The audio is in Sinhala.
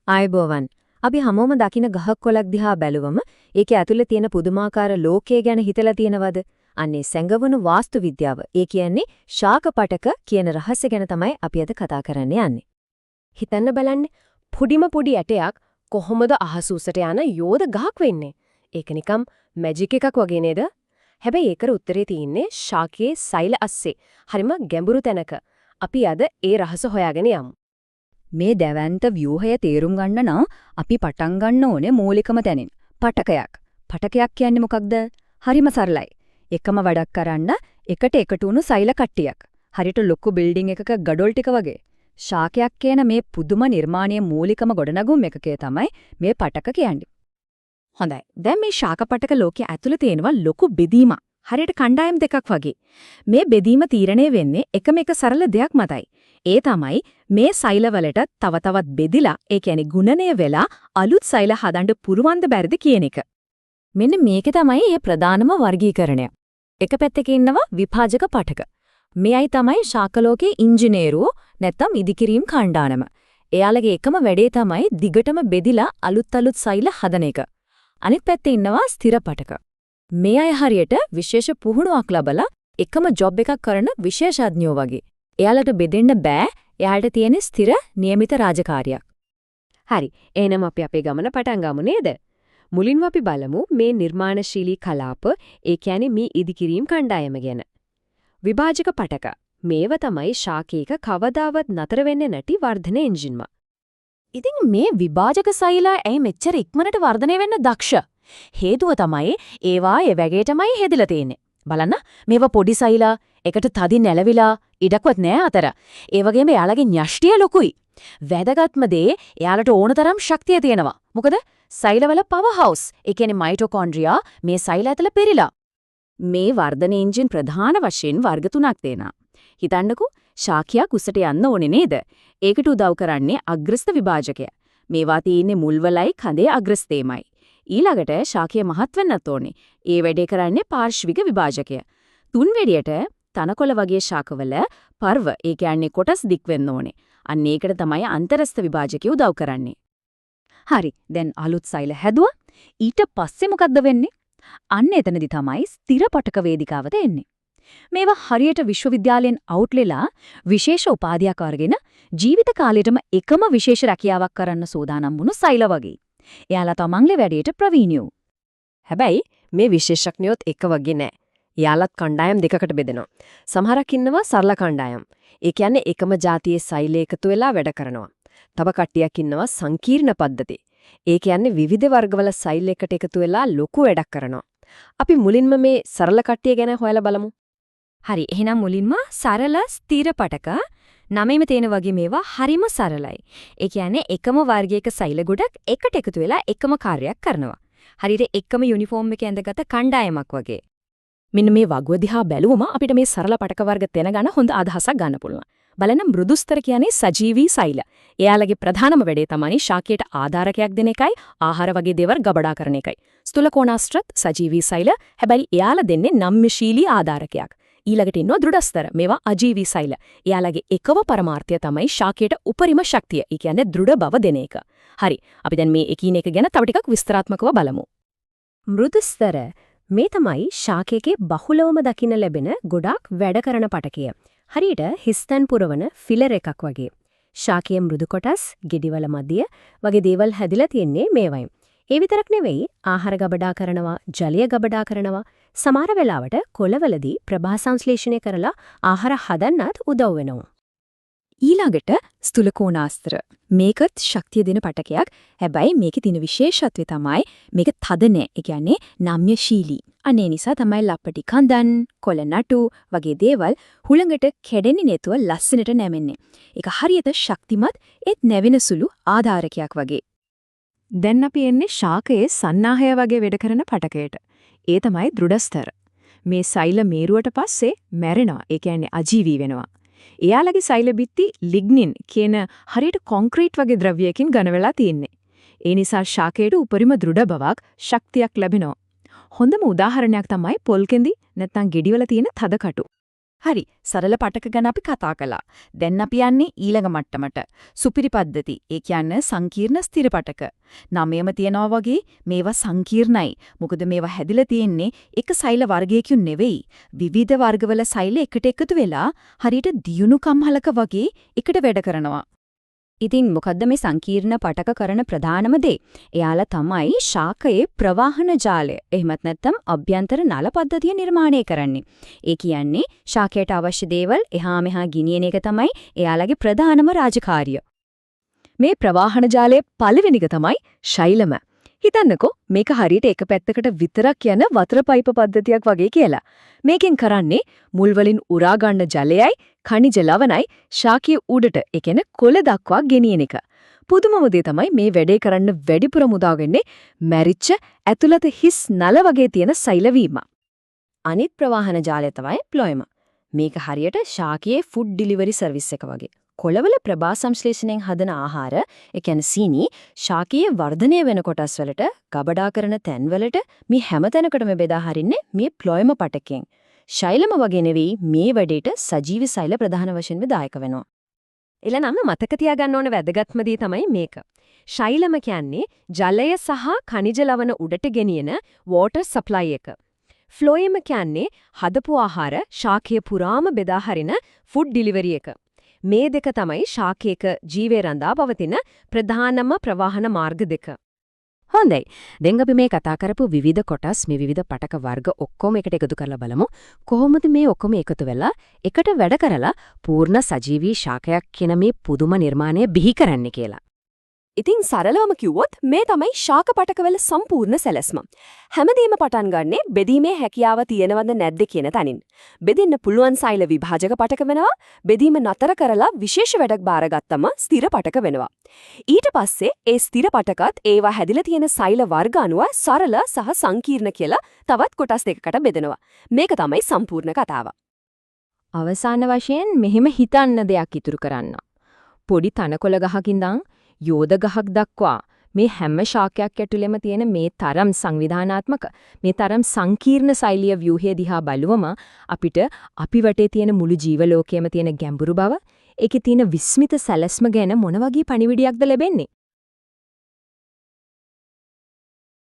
ආයුබෝවන්. අපි හැමෝම දකින ගහක් කොළක් දිහා බැලුවම ඒකේ ඇතුලේ තියෙන පුදුමාකාර ලෝකය ගැන හිතලා තියෙනවද? අන්නේ සැඟවුණු වාස්තු විද්‍යාව. ඒ කියන්නේ ශාකපටක කියන රහස්‍ය ගැන තමයි අපි අද කතා කරන්න යන්නේ. හිතන්න බලන්න පොඩිම පොඩි ඇටයක් කොහොමද අහස උසට යන යෝධ ගහක් වෙන්නේ? ඒක නිකම් මැජික් එකක් වගේ නේද? හැබැයි ඒකට උත්තරේ තියෙන්නේ ශාකයේ සෛල අස්සේ. හරිම ගැඹුරු තැනක. අපි අද ඒ රහස හොයාගෙන යමු. මේ දැවැන්ත ව්‍යුහය තේරුම් ගන්න නම් අපි පටන් ගන්න ඕනේ මූලිකම තැනින්. පටකයක්. පටකයක් කියන්නේ මොකක්ද? හරිම සරලයි. එකම වැඩක් කරන්න එකට එකතු වුණු සෛල කට්ටියක්. හරියට ලොකු බිල්ඩින් එකක ගඩොල් ටික වගේ. ශාකයක් කියන මේ පුදුම නිර්මාණයේ මූලිකම ගොඩනගුම් එකකේ තමයි මේ පටක කියන්නේ. හොඳයි. දැන් මේ ශාකපටක ලෝකයේ ඇතුළේ තියෙනවා ලොකු බෙදීමක්. හරියට කණ්ඩායම් දෙකක් වගේ. මේ බෙදීම තීරණය වෙන්නේ එකම එක සරල දෙයක් මතයි. ඒ තමයි මේ සෛලවලට තව තවත් බෙදිලා ඒ කියන්නේ ගුණණය වෙලා අලුත් සෛල හදන්න පුරවන්න බැරිද කියන එක. මෙන්න මේක තමයි මේ ප්‍රධානම වර්ගීකරණය. එක පැත්තක ඉන්නවා විභාජක පටක. මෙයයි තමයි ශාකලෝකයේ ඉංජිනේරුවෝ නැත්තම් ඉදිකිරීම් කණ්ඩායම. එයාලගේ එකම වැඩේ තමයි දිගටම බෙදිලා අලුත් සෛල හදන එක. අනිත් පැත්තේ ඉන්නවා ස්ථිර පටක. මේ අය හරියට විශේෂ පුහුණුවක් ලැබලා එකම ජොබ් එකක් කරන විශේෂඥයෝ වගේ. එයාලට බෙදෙන්න බෑ. එයාලට තියෙන ස්ථිර નિયમિત රාජකාරියක්. හරි. එහෙනම් අපි අපේ ගමන පටන් ගමු නේද? මුලින්ම අපි බලමු මේ නිර්මාණශීලී කලාප, ඒ කියන්නේ මේ ඉදිකිරීම් කණ්ඩායම ගැන. විභාජක පටක. මේව තමයි ශාකයක කවදාවත් නතර වෙන්නේ නැති වර්ධන එන්ජින්ම. ඉතින් මේ විභාජක සෛලා ඇයි මෙච්චර ඉක්මනට වර්ධනය වෙන්න දක්ෂ? හේතුව තමයි ඒවා ඒ වගේටමයි හැදිලා තියෙන්නේ. බලන්න මේවා පොඩි සෛලා එකට තදින් නැලවිලා ඉඩක්වත් නෑ අතර. ඒ වගේම එයාලගේ න්‍යෂ්ටිය ලොකුයි. වැදගත්ම දේ එයාලට ඕන තරම් ශක්තිය තියෙනවා. මොකද සෛලවල පවර් හවුස්, ඒ කියන්නේ මයිටොකොන්ඩ්‍රියා මේ සෛල ඇතුළ පෙරිලා. මේ වර්ධන එන්ජින් ප්‍රධාන වශයෙන් වර්ග තුනක් දෙනවා. හිතන්නකෝ ශාකයක් උසට යන්න ඕනේ නේද? ඒකට උදව් කරන්නේ අග්‍රස්ත විභාජකය. මේවා තියෙන්නේ මුල්වලයි කඳේ අග්‍රස්තේමයි. ඊළඟට ශාකය මහත් වෙන්නත් ඕනේ. ඒ වැඩේ කරන්නේ පාර්ශ්වික විභාජකය. තුන්වෙනියට තනකොළ වගේ ශාකවල පර්ව, ඒ කියන්නේ කොටස් දික් වෙන්න ඕනේ. අන්න ඒකට තමයි අන්තරස්ත විභාජකය උදව් කරන්නේ. හරි. දැන් අලුත් සෛල හැදුවා. ඊට පස්සේ මොකද්ද වෙන්නේ? අන්න එතනදි තමයි ස්ථිර පටක වේදිකාවට එන්නේ. මේවා හරියට විශ්වවිද්‍යාලයෙන් අවුට්ලෙලා විශේෂ උපාධියක් අරගෙන ජීවිත කාලෙටම එකම විශේෂ රැකියාවක් කරන්න සූදානම් වුණු සෛල වගේ. එයාලා තමන්ගේ වැඩේට ප්‍රවීණයෝ. හැබැයි මේ විශේෂඥයොත් එක වගේ නෑ. යාලත් කණ්ඩායම් දෙකකට බෙදෙනවා. සමහරක් ඉන්නවා සරල කණ්ඩායම්. ඒ කියන්නේ එකම જાතියේ සෛල එකතු වෙලා වැඩ කරනවා. තව කට්ටියක් ඉන්නවා සංකීර්ණ පද්ධති. ඒ කියන්නේ විවිධ වර්ගවල සෛල එකට එකතු වෙලා ලොකු වැඩක් කරනවා. අපි මුලින්ම මේ සරල කට්ටිය ගැන හොයලා බලමු. හරි. එහෙනම් මුලින්ම සරල ස්ථිර පටක නමෙම තේන වගේ මේවා හරිම සරලයි. ඒ කියන්නේ එකම වර්ගයක සෛල ගොඩක් එකට එකතු වෙලා එකම කාර්යයක් කරනවා. හරියට එකම යුනිෆෝම් එකේ ඇඳගත කණ්ඩායමක් වගේ. මෙන්න මේ වගුව දිහා බැලුවම අපිට මේ සරල පටක වර්ග තැන ගන්න හොඳ අදහසක් ගන්න පුළුවන්. බලන්න මෘදුස්තර කියන්නේ සජීවී සෛල. එයාලගේ ප්‍රධානම වැඩේ තමයි ශාකයට ආධාරකයක් දෙන එකයි, ආහාර වගේ දේවල් ගබඩා කරන එකයි. ස්ථූලකෝණාස්ත්‍රත් සජීවී සෛල. හැබැයි එයාලා දෙන්නේ නම්‍යශීලී ආධාරකයක්. ඊළඟට ඉන්නවා දෘಢස්තර. මේවා අජීවී සෛල. එයාලගේ එකම පරමාර්ථය තමයි ශාකයට උපරිම ශක්තිය. ඒ කියන්නේ දෘঢ় බව දෙන එක. හරි. අපි දැන් මේ එකින් එක ගැන තව ටිකක් විස්තරාත්මකව බලමු. මෘදුස්තර මේ තමයි ශාකයේ බහුලවම දකින්න ලැබෙන ගොඩක් වැඩ කරන පටකය. හරියට හිස්තන් පුරවන ෆිලර් එකක් වගේ. ශාකයේ මෘදු කොටස්, ගෙඩිවල මැදිය වගේ දේවල් හැදිලා තියෙන්නේ මේවයි. ඒ විතරක් නෙවෙයි ආහාර ගබඩා කරනවා, ජලය ගබඩා කරනවා. සමහර වෙලාවට කොළවලදී ප්‍රභා සංශ්ලේෂණය කරලා ආහාර හදන්නත් උදව් වෙනවා. ඊළඟට ස්ථූලකෝණාස්ත්‍ර. මේකත් ශක්තිය දෙන පටකයක්. හැබැයි මේකේ තියෙන විශේෂත්වය තමයි මේක තද නෑ. ඒ කියන්නේ නම්‍යශීලී. අනේ නිසා තමයි ලපටි කඳන්, කොළ නටු වගේ දේවල් හුළඟට කැඩෙන්නේ නැතුව ලස්සනට නැමෙන්නේ. ඒක හරියට ශක්තිමත් ඒත් නැවෙන සුළු ආධාරකයක් වගේ. දැන් අපි එන්නේ ශාකයේ සන්නාහය වගේ වැඩ කරන පටකයට. ඒ තමයි දෘಢස්තර. මේ සෛල මේරුවට පස්සේ මැරෙනවා. ඒ කියන්නේ අජීවී වෙනවා. එයාලගේ සෛල බිත්ති ලිග්නින් කියන හරියට කොන්ක්‍රීට් වගේ ද්‍රව්‍යයකින් ඝන වෙලා තියෙන්නේ. ඒ නිසා ශාකයට උපරිම දෘঢ় බවක්, ශක්තියක් ලැබෙනවා. හොඳම උදාහරණයක් තමයි පොල් කෙඳි නැත්නම් ගෙඩිවල තියෙන තද කටු. හරි. සරල පටක ගැන අපි කතා කළා. දැන් අපි යන්නේ ඊළඟ මට්ටමට. සුපිරි පද්ධති. ඒ කියන්නේ සංකීර්ණ ස්ථිර පටක. නමයම තියනවා වගේ මේවා සංකීර්ණයි. මොකද මේවා හැදිලා තියෙන්නේ එක සෛල වර්ගයකින් නෙවෙයි. විවිධ වර්ගවල සෛල එකට එකතු වෙලා හරියට දියුණු කම්හලක වගේ එකට වැඩ කරනවා. ඉතින් මොකද්ද මේ සංකීර්ණ පටක කරන ප්‍රධානම දේ? එයාලා තමයි ශාකයේ ප්‍රවාහන ජාලය. එහෙමත් නැත්නම් අභ්‍යන්තර නල පද්ධතිය නිර්මාණය කරන්නේ. ඒ කියන්නේ ශාකයට අවශ්‍ය දේවල් එහා මෙහා ගෙනියන එක තමයි එයාලගේ ප්‍රධානම රාජකාරිය. මේ ප්‍රවාහන ජාලයේ පළවෙනි එක තමයි ශෛලම. හිතන්නකෝ මේක හරියට එක පැත්තකට විතරක් යන වතුර පයිප පද්ධතියක් වගේ කියලා. මේකෙන් කරන්නේ මුල් වලින් උරා ගන්න ජලයයි ඛනිජ ලවණයි ශාකයේ උඩට, ඒ කියන්නේ කොළ දක්වා ගෙනියන එක. පුදුමම දේ තමයි මේ වැඩේ කරන්න වැඩිපුර මුදාගන්නේ මැරිච්ච ඇතුළත හිස් නල වගේ තියෙන සෛල වීම. අනිත් ප්‍රවාහන ජාලය තමයි ප්ලොයම. මේක හරියට ශාකයේ ෆුඩ් ඩිලිවරි සර්විස් එක වගේ. කොළවල ප්‍රභා සංශ්ලේෂණයෙන් හදන ආහාර, ඒ කියන්නේ සීනි, ශාකයේ වර්ධනය වෙන කොටස් වලට, ගබඩා කරන තැන් වලට මේ හැම තැනකටම බෙදා හරින්නේ මේ ප්ලොයම පටකෙන්. ශෛලම වගේ නෙවෙයි මේ වැඩේට සජීවී සෛල ප්‍රධාන වශයෙන්ම දායක වෙනවා. එළනම් මතක තියාගන්න ඕන වැදගත්ම දේ තමයි මේක. ශෛලම කියන්නේ ජලය සහ ඛනිජ ලවණ උඩට ගෙනියන වෝටර් සප්ලයි එක. ෆ්ලෝයම කියන්නේ හදපු ආහාර ශාකයේ පුරාම බෙදා හරින ෆුඩ් ඩිලිවරි එක. මේ දෙක තමයි ශාකයක ජීවේ රඳා පවතින ප්‍රධානම ප්‍රවාහන මාර්ග දෙක. හොඳයි. දැන් අපි මේ කතා කරපු විවිධ කොටස්, මේ විවිධ පටක වර්ග ඔක්කොම එකට එකතු කරලා බලමු. කොහොමද මේ ඔක්කොම එකතු වෙලා එකට වැඩ කරලා පූර්ණ සජීවී ශාකයක් කියන මේ පුදුම නිර්මාණය බිහි කරන්නේ කියලා. ඉතින් සරලවම කිව්වොත් මේ තමයි ශාක පටකවල සම්පූර්ණ සැලැස්ම. හැමදේම පටන් ගන්නෙ බෙදීමේ හැකියාව තියෙනවද නැද්ද කියන තැනින්. බෙදෙන්න පුළුවන් සෛල විභාජක පටක වෙනවා. බෙදීම නතර කරලා විශේෂ වැඩක් බාරගත්තම ස්ථිර පටක වෙනවා. ඊට පස්සේ ඒ ස්ථිර පටකත් ඒවා හැදිලා තියෙන සෛල වර්ග අනුව සරල සහ සංකීර්ණ කියලා තවත් කොටස් දෙකකට බෙදෙනවා. මේක තමයි සම්පූර්ණ කතාව. අවසාන වශයෙන් මෙහෙම හිතන්න දෙයක් ඉතුරු කරන්න. පොඩි තනකොළ ගහකින්දන් යෝධ ගහක් දක්වා මේ හැම ශාකයක් ඇතුළෙම තියෙන මේ තරම් සංවිධානාත්මක, මේ තරම් සංකීර්ණ සෛලීය ව්‍යුහය දිහා බලුවම අපිට අපි වටේ තියෙන මුළු ජීව ලෝකයේම තියෙන ගැඹුරු බව, ඒකේ තියෙන විස්මිත සැලැස්ම ගැන මොන වගේ පණිවිඩයක්ද ලැබෙන්නේ?